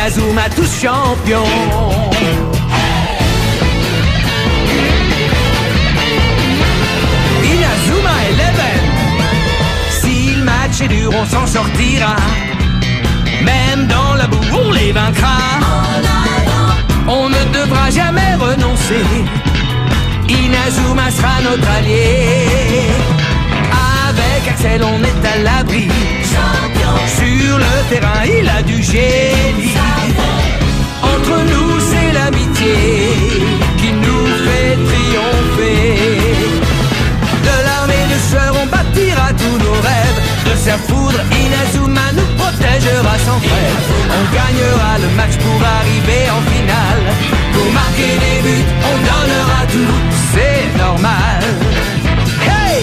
Inazuma tous champions. Inazuma Eleven. Si le match est dur, on s'en sortira. Même dans la boue, on les vaincra. On ne devra jamais renoncer. Inazuma sera notre allié. Avec Axel, on est à l'abri. Sur le terrain, il a du génie. Entre nous, c'est l'amitié qui nous fait triompher. De l'armée de sœurs, on bâtira tous nos rêves. De sa foudre, Inazuma nous protégera sans trêve. On gagnera le match pour arriver en finale. Pour marquer des buts, on donnera tout, c'est normal. Hey!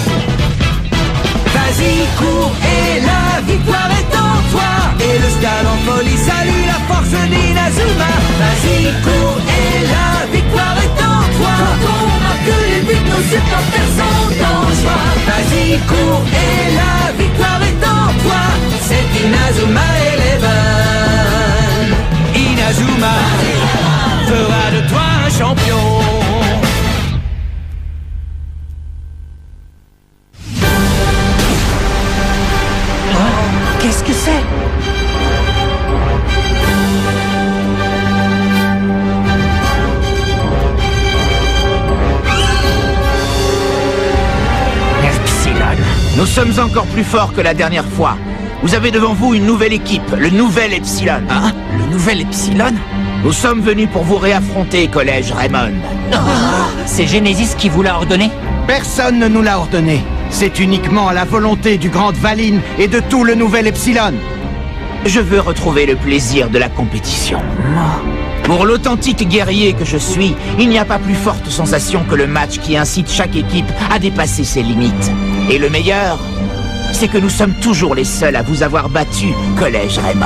Vas-y, cours et la victoire est en toi. Et le stade en folie salue la force d'Inazuma. Vas-y, cours et la victoire est en toi. Quand on marque les buts, nos supporters sont en joie. Vas-y, cours et la victoire est en toi. C'est Inazuma Eleven. Inazuma fera de toi un champion. Qu'est-ce que c'est? Epsilon. Nous sommes encore plus forts que la dernière fois. Vous avez devant vous une nouvelle équipe, le nouvel Epsilon. Hein? Le nouvel Epsilon? Nous sommes venus pour vous réaffronter, Collège Raymond. C'est Genesis qui vous l'a ordonné? Personne ne nous l'a ordonné. C'est uniquement à la volonté du Grand Valine et de tout le nouvel Epsilon. Je veux retrouver le plaisir de la compétition. Pour l'authentique guerrier que je suis, il n'y a pas plus forte sensation que le match qui incite chaque équipe à dépasser ses limites. Et le meilleur, c'est que nous sommes toujours les seuls à vous avoir battu, Collège Raymond.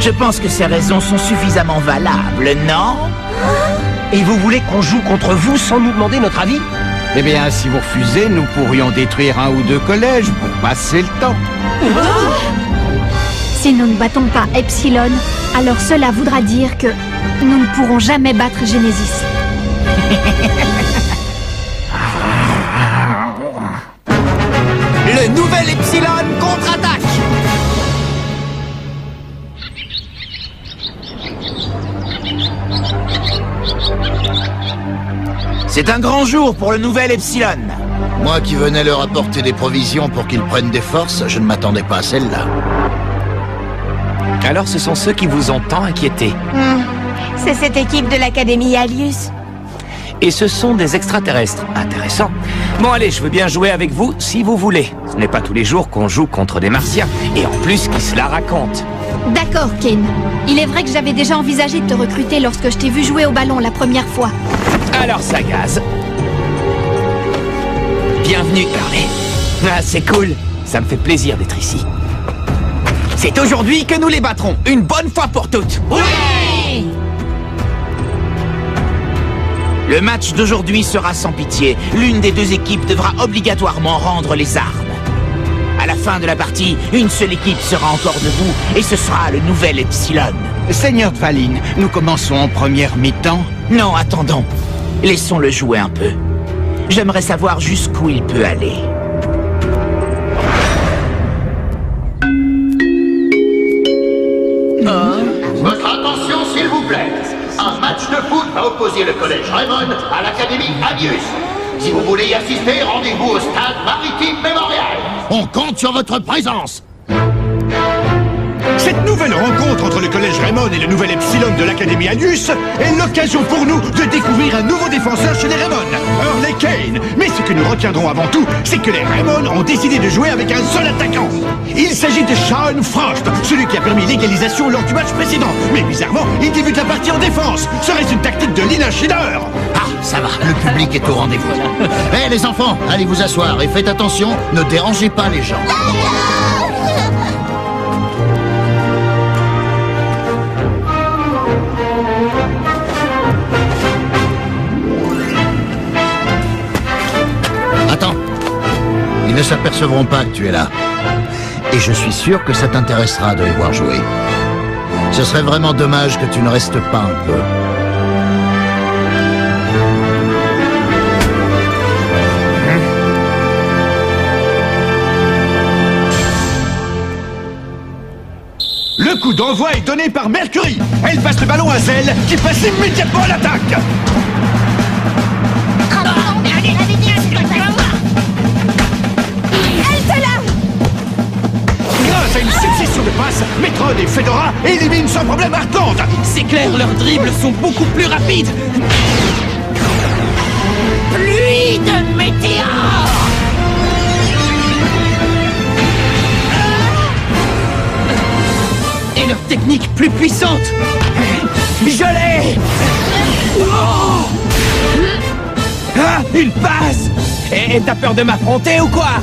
Je pense que ces raisons sont suffisamment valables, non? Et vous voulez qu'on joue contre vous sans nous demander notre avis? Eh bien, si vous refusez, nous pourrions détruire un ou deux collèges pour passer le temps. Si nous ne battons pas Epsilon, alors cela voudra dire que nous ne pourrons jamais battre Genesis. Le nouvel Epsilon contre-attaque! C'est un grand jour pour le nouvel Epsilon. Moi qui venais leur apporter des provisions pour qu'ils prennent des forces, je ne m'attendais pas à celle-là. Alors ce sont ceux qui vous ont tant inquiété. C'est cette équipe de l'Académie Alius. Et ce sont des extraterrestres. Intéressant. Bon allez, je veux bien jouer avec vous si vous voulez. Ce n'est pas tous les jours qu'on joue contre des martiens. Et en plus, qui se la racontent. D'accord, Ken. Il est vrai que j'avais déjà envisagé de te recruter lorsque je t'ai vu jouer au ballon la première fois. Alors ça gaze. Bienvenue, Harley. Ah, c'est cool. Ça me fait plaisir d'être ici. C'est aujourd'hui que nous les battrons, une bonne fois pour toutes. Ouais! Le match d'aujourd'hui sera sans pitié. L'une des deux équipes devra obligatoirement rendre les armes. À la fin de la partie, une seule équipe sera encore debout et ce sera le nouvel Epsilon. Seigneur Valine, nous commençons en première mi-temps. Non, attendons. Laissons-le jouer un peu. J'aimerais savoir jusqu'où il peut aller. Votre attention, s'il vous plaît. Un match de foot va opposer le collège Raymond à l'Académie Alius. Si vous voulez y assister, rendez-vous au stade Maritime Mémorial. On compte sur votre présence. Cette nouvelle rencontre entre le Collège Raymond et le nouvel Epsilon de l'Académie Alius est l'occasion pour nous de découvrir un nouveau défenseur chez les Raymond, Hurley Kane. Mais ce que nous retiendrons avant tout, c'est que les Raymond ont décidé de jouer avec un seul attaquant. Il s'agit de Sean Frost, celui qui a permis l'égalisation lors du match précédent. Mais bizarrement, il débute la partie en défense. Serait-ce une tactique de Lina Schiller? Ah, ça va, le public est au rendez-vous. Eh les enfants, allez vous asseoir et faites attention, ne dérangez pas les gens. Attends, ils ne s'apercevront pas que tu es là. Et je suis sûr que ça t'intéressera de les voir jouer. Ce serait vraiment dommage que tu ne restes pas un peu. Le coup d'envoi est donné par Mercury. Elle passe le ballon à Zell, qui passe immédiatement à l'attaque. Grâce à une succession de passes, Metron et Fedora éliminent sans problème Heartland. C'est clair, leurs dribbles sont beaucoup plus rapides. Pluie de météores! Et leur technique plus puissante. Je l'ai. Oh, ah, une passe. Et t'as peur de m'affronter ou quoi?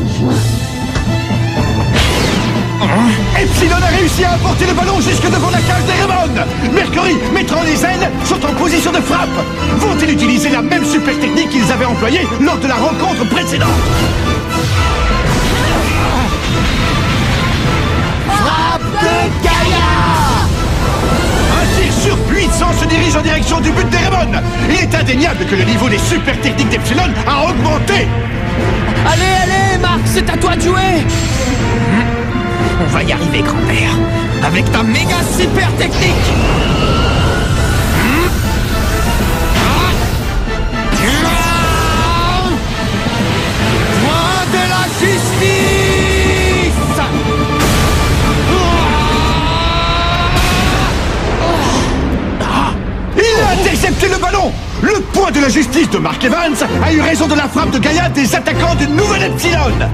Epsilon a réussi à apporter le ballon jusque devant la cage des Raymond. Mercury, Metron et Zell sont en position de frappe. Vont-ils utiliser la même super technique qu'ils avaient employée lors de la rencontre précédente? Frappe de Gaïa! Un tir surpuissant se dirige en direction du but des Raymond. Il est indéniable que le niveau des super techniques d'Epsilon a augmenté. Allez, allez, Marc, c'est à toi de jouer. On va y arriver, grand-père. Avec ta méga super technique. Point de la justice. Il a intercepté le ballon. Le point de la justice de Mark Evans a eu raison de la frappe de Gaïa des attaquants du nouvel Epsilon.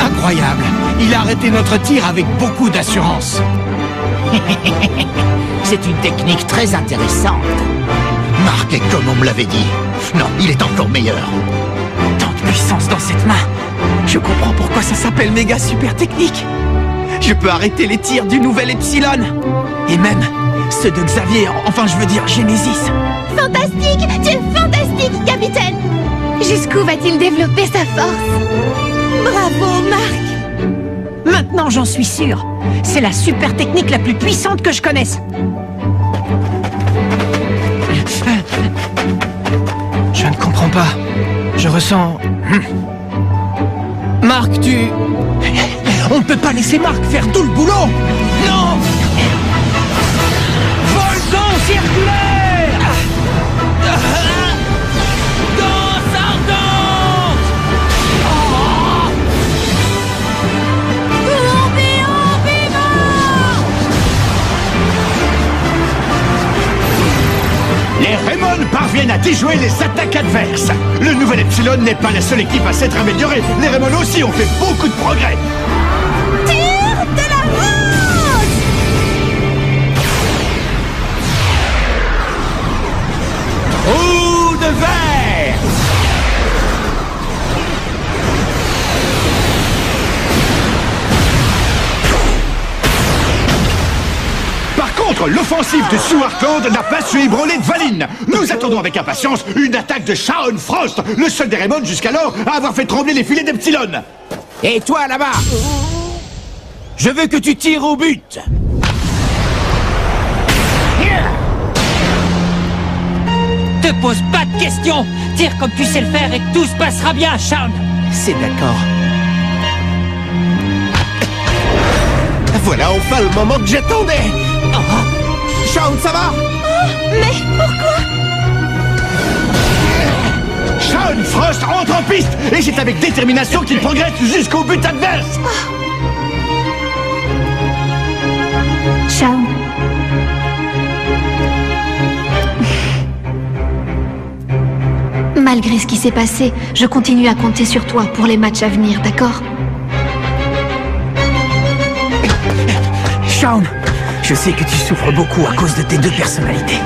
Incroyable. Il a arrêté notre tir avec beaucoup d'assurance. C'est une technique très intéressante. Marc est comme on me l'avait dit. Non, il est encore meilleur. Tant de puissance dans cette main. Je comprends pourquoi ça s'appelle méga super technique. Je peux arrêter les tirs du nouvel Epsilon. Et même ceux de Xavier, enfin je veux dire Genesis. Fantastique! Tu es fantastique, capitaine! Jusqu'où va-t-il développer sa force? Bravo, Marc! Maintenant, j'en suis sûr. C'est la super technique la plus puissante que je connaisse. Je ne comprends pas. Je ressens... Marc, on ne peut pas laisser Marc faire tout le boulot. Non! Volcan circulaire! Danse ardente! Les Raymond parviennent à déjouer les attaques adverses. Le nouvel Epsilon n'est pas la seule équipe à s'être améliorée. Les Raymond aussi ont fait beaucoup de progrès. Tir de la rose! Trou de verre! Par contre, l'offensive de Sue Heartland n'a pas su ébranler de Valine. Nous attendons avec impatience une attaque de Shaun Frost, le seul des Raymond jusqu'alors à avoir fait trembler les filets d'Epsilon. Et toi, là-bas, je veux que tu tires au but. Te pose pas de questions. Tire comme tu sais le faire et tout se passera bien, Shaun. C'est d'accord. Voilà enfin le moment que j'attendais. Shaun, ça va? Mais pourquoi? Shaun Frost entre en piste et c'est avec détermination qu'il progresse jusqu'au but adverse. Shaun. Malgré ce qui s'est passé, je continue à compter sur toi pour les matchs à venir, d'accord? Shaun, je sais que tu souffres beaucoup à cause de tes deux personnalités.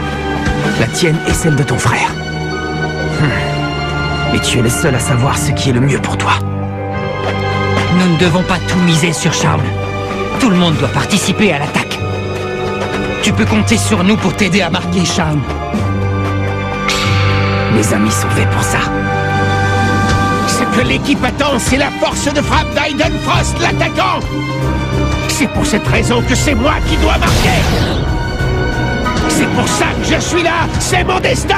La tienne et celle de ton frère. Mais tu es le seul à savoir ce qui est le mieux pour toi. Nous ne devons pas tout miser sur Shaun. Tout le monde doit participer à l'attaque. Tu peux compter sur nous pour t'aider à marquer, Shaun. Mes amis sont faits pour ça. Ce que l'équipe attend, c'est la force de frappe d'Aiden Frost, l'attaquant. C'est pour cette raison que c'est moi qui dois marquer. C'est pour ça que je suis là. C'est mon destin.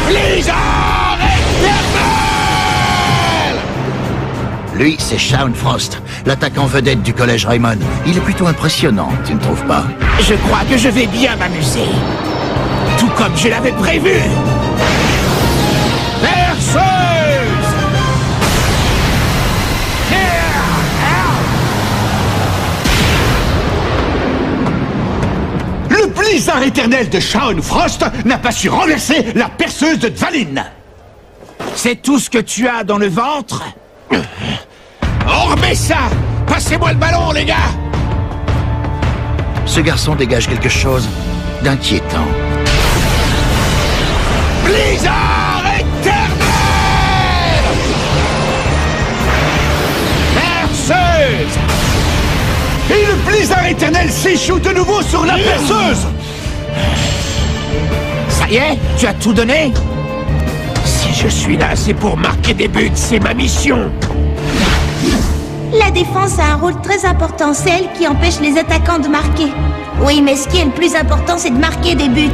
Blizzard éternel! Lui, c'est Shaun Frost, l'attaquant vedette du collège Raymond. Il est plutôt impressionnant, tu ne trouves pas? Je crois que je vais bien m'amuser. Tout comme je l'avais prévu. Perceuse! Le blizzard éternel de Shaun Frost n'a pas su renverser la perceuse de Dvalin. C'est tout ce que tu as dans le ventre? On remet ça! Passez-moi le ballon, les gars! Ce garçon dégage quelque chose d'inquiétant. Blizzard éternel! Perceuse! Et le blizzard éternel s'échoue de nouveau sur la perceuse. Ça y est, tu as tout donné? Si je suis là, c'est pour marquer des buts, c'est ma mission. La défense a un rôle très important, c'est elle qui empêche les attaquants de marquer. Oui, mais ce qui est le plus important, c'est de marquer des buts.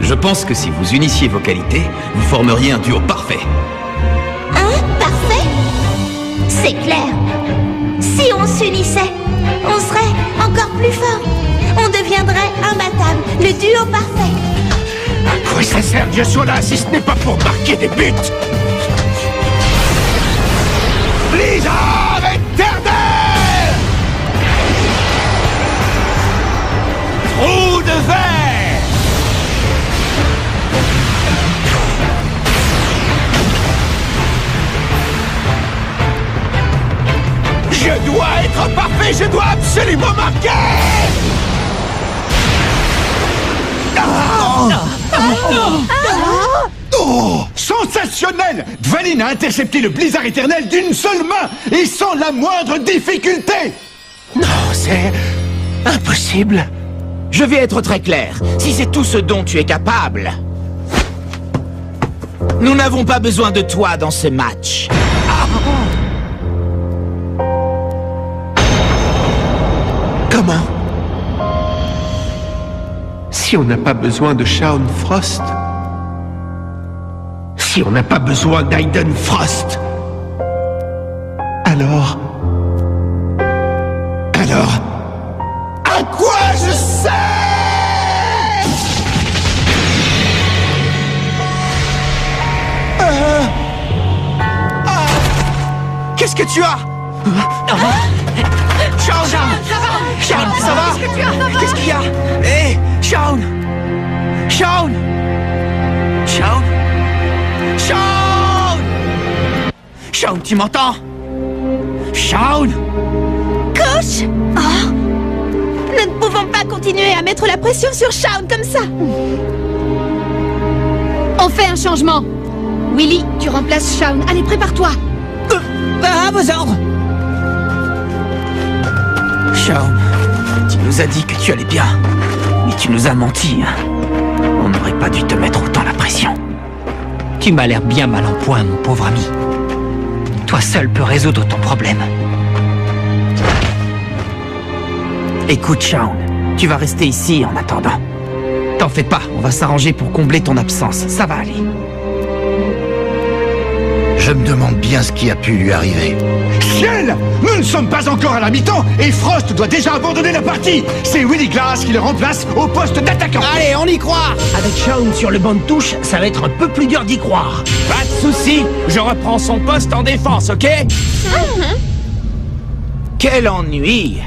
Je pense que si vous unissiez vos qualités, vous formeriez un duo parfait. Hein? Parfait? C'est clair. Si on s'unissait, on serait encore plus fort. On deviendrait imbattable, le duo parfait. À quoi ça sert que je sois là si ce n'est pas pour marquer des buts? Blizzard éternel! Trou de verre! Je dois être parfait, je dois absolument marquer! Oh, sensationnel! Dvalin a intercepté le blizzard éternel d'une seule main et sans la moindre difficulté. Non, c'est impossible. Je vais être très clair. Si c'est tout ce dont tu es capable, nous n'avons pas besoin de toi dans ce match. Comment? Si on n'a pas besoin de Shaun Frost, si on n'a pas besoin d'Aiden Frost, alors, à quoi je sers? Qu'est-ce que tu as? Shaun, Shaun, ça va? Qu'est-ce qu'il y a? Hé, Shaun! Shaun! Shaun! Shaun! Shaun, tu m'entends? Shaun! Coach! Oh! Nous ne pouvons pas continuer à mettre la pression sur Shaun comme ça! On fait un changement. Willy, tu remplaces Shaun. Allez, prépare-toi. À vos ordres! Shaun, tu nous as dit que tu allais bien, mais tu nous as menti, hein. On n'aurait pas dû te mettre autant la pression. Tu m'as l'air bien mal en point, mon pauvre ami. Toi seul peux résoudre ton problème. Écoute, Shaun, tu vas rester ici en attendant. T'en fais pas, on va s'arranger pour combler ton absence, ça va aller. Je me demande bien ce qui a pu lui arriver. Ciel! Nous ne sommes pas encore à la mi-temps et Frost doit déjà abandonner la partie. C'est Willy Glass qui le remplace au poste d'attaquant. Allez, on y croit! Avec Shaun sur le banc de touche, ça va être un peu plus dur d'y croire. Pas de soucis, je reprends son poste en défense, ok? Quel ennui!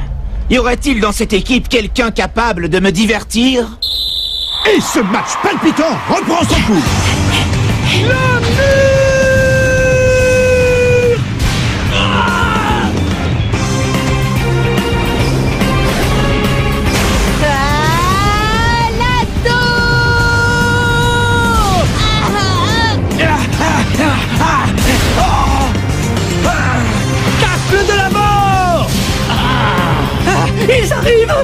Y aurait-il dans cette équipe quelqu'un capable de me divertir? Et ce match palpitant reprend son cours. Casse-le de la mort! Ils arrivent!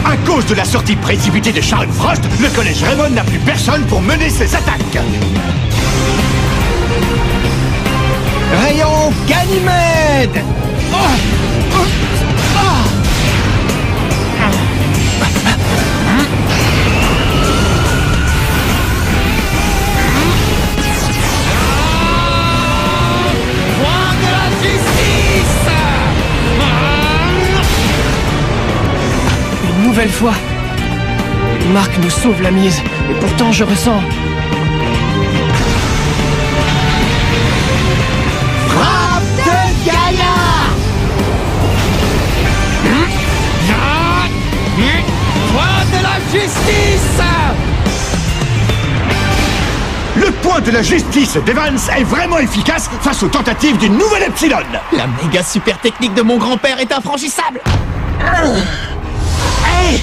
À cause de la sortie précipitée de Shaun Frost, le collège Raymond n'a plus personne pour mener ses attaques. Rayon Ganymède. Une nouvelle fois. Marc nous sauve la mise, et pourtant je ressens... Frappe de Gaïa. Point de la justice. Le point de la justice d'Evans est vraiment efficace face aux tentatives d'une nouvelle Epsilon. La méga super technique de mon grand-père est infranchissable. Hey,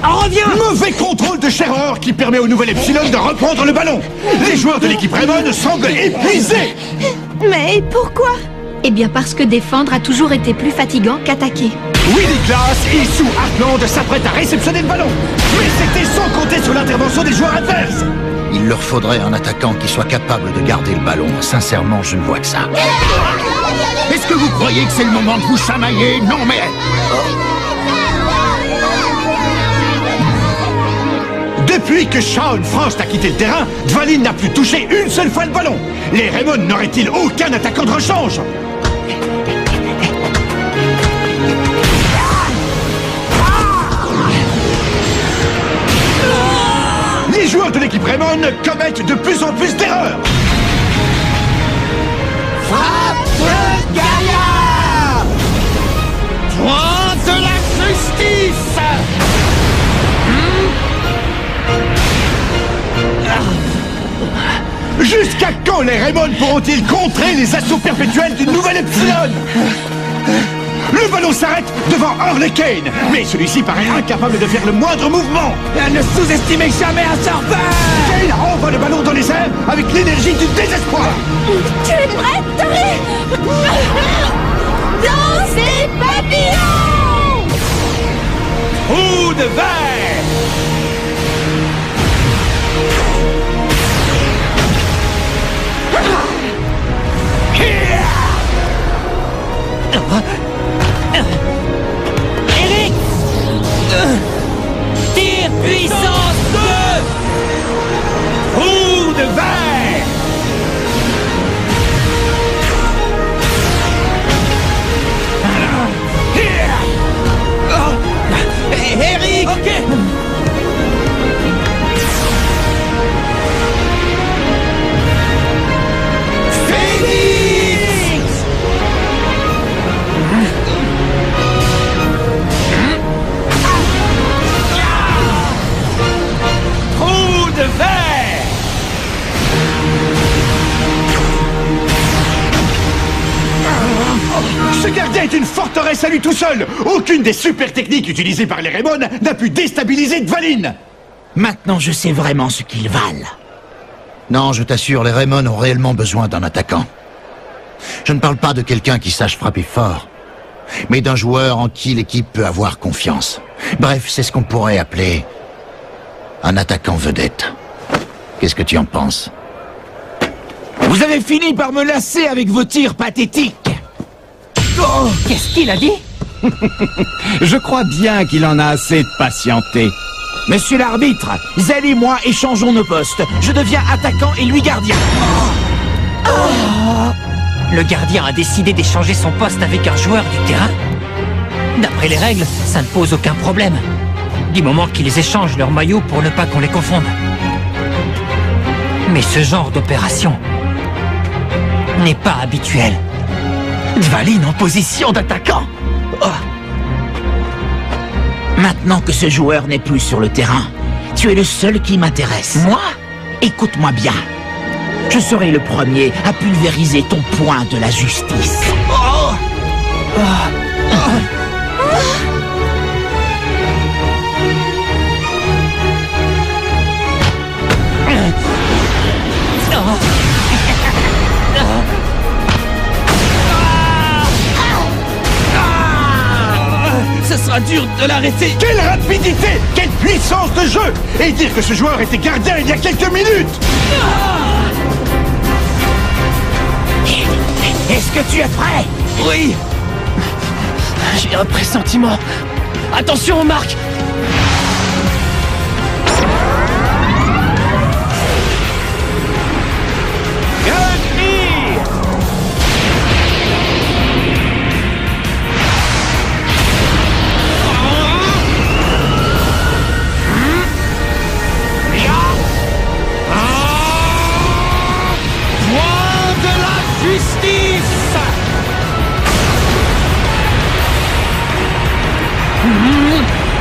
on revient. Mauvais contrôle de Scherrer qui permet au nouvel Epsilon de reprendre le ballon. Les joueurs de l'équipe Raymond semblent épuisés. Mais pourquoi? Eh bien parce que défendre a toujours été plus fatigant qu'attaquer. Willy Glass et Sue Hartland s'apprêtent à réceptionner le ballon. Mais c'était sans compter sur l'intervention des joueurs adverses. Il leur faudrait un attaquant qui soit capable de garder le ballon. Sincèrement, je ne vois que ça. Est-ce que vous croyez que c'est le moment de vous chamailler? Non, mais... Depuis que Shaun Frost a quitté le terrain, Dvalin n'a plus touché une seule fois le ballon. Les Raymond n'auraient-ils aucun attaquant de rechange? Les joueurs de l'équipe Raymond commettent de plus en plus d'erreurs. Frappe de Gaïa. Point de la justice. Jusqu'à quand les Raymond pourront-ils contrer les assauts perpétuels d'une nouvelle Epsilon? Le ballon s'arrête devant Hurley Kane, mais celui-ci paraît incapable de faire le moindre mouvement. Ne sous-estimez jamais un surfeur. Kane envoie le ballon dans les airs avec l'énergie du désespoir. Tu es prête, Tony? Dans ces papillons. Trou de verre. Eric. Tir puissance 2. Trou de verre. Eric. Ok. Ce gardien est une forteresse à lui tout seul. Aucune des super techniques utilisées par les Raymond n'a pu déstabiliser Dvalin. Maintenant, je sais vraiment ce qu'ils valent. Non, je t'assure, les Raymond ont réellement besoin d'un attaquant. Je ne parle pas de quelqu'un qui sache frapper fort, mais d'un joueur en qui l'équipe peut avoir confiance. Bref, c'est ce qu'on pourrait appeler un attaquant vedette. Qu'est-ce que tu en penses? Vous avez fini par me lasser avec vos tirs pathétiques. Oh, qu'est-ce qu'il a dit? Je crois bien qu'il en a assez de patienter. Monsieur l'arbitre, Zell et moi échangeons nos postes. Je deviens attaquant et lui gardien. Le gardien a décidé d'échanger son poste avec un joueur du terrain. D'après les règles, ça ne pose aucun problème. Du moment qu'ils échangent leurs maillots pour ne pas qu'on les confonde. Mais ce genre d'opération n'est pas habituel. Dvalin en position d'attaquant. Oh. Maintenant que ce joueur n'est plus sur le terrain, tu es le seul qui m'intéresse. Moi? Écoute-moi bien. Je serai le premier à pulvériser ton point de la justice. Oh. Ce sera dur de l'arrêter. Quelle rapidité! Quelle puissance de jeu! Et dire que ce joueur était gardien il y a quelques minutes! Est-ce que tu es prêt? Oui. J'ai un pressentiment. Attention, Marc.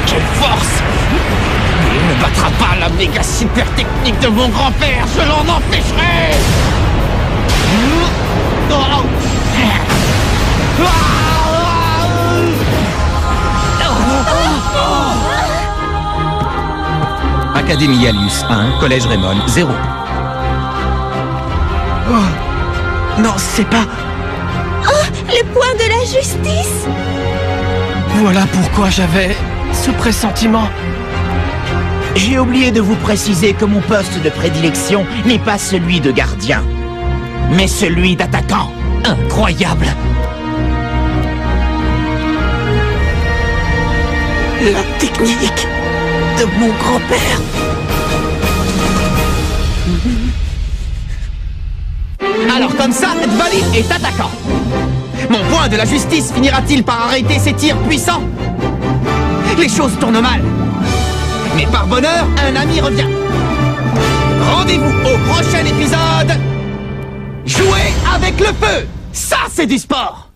Quelle force! Il ne battra pas la méga super technique de mon grand-père, je l'en empêcherai! Académie Alius 1, Collège Raymond 0. Oh. Non, c'est pas... Oh, le point de la justice! Voilà pourquoi j'avais ce pressentiment. J'ai oublié de vous préciser que mon poste de prédilection n'est pas celui de gardien, mais celui d'attaquant. Incroyable! La technique de mon grand-père. Alors comme ça, Dvalin est attaquant. Mon point de la justice finira-t-il par arrêter ces tirs puissants? Les choses tournent mal. Mais par bonheur, un ami revient. Rendez-vous au prochain épisode. Jouer avec le feu, ça c'est du sport.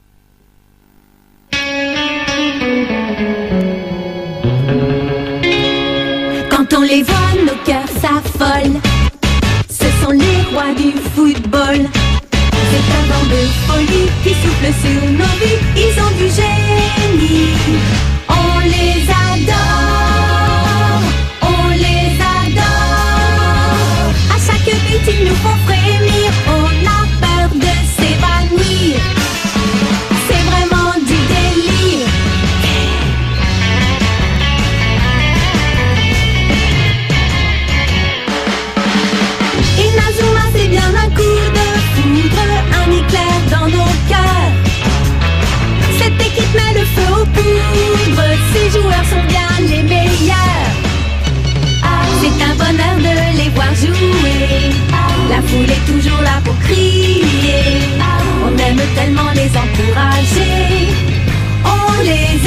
Quand on les voit, nos cœurs s'affolent. Ce sont les rois du football. C'est un vent de folie qui souffle sur nos vies. Ils ont du génie. On les adore. On les adore. À chaque but, ils nous font frémir. On a peur de s'évanouir. C'est vraiment du délire. Inazuma, c'est bien un coup de foudre, un éclair dans nos cœurs. Cette équipe met le feu aux poudres, ces joueurs sont bien les meilleurs. C'est un bonheur de les voir jouer, la foule est toujours là pour crier. On aime tellement les encourager, on les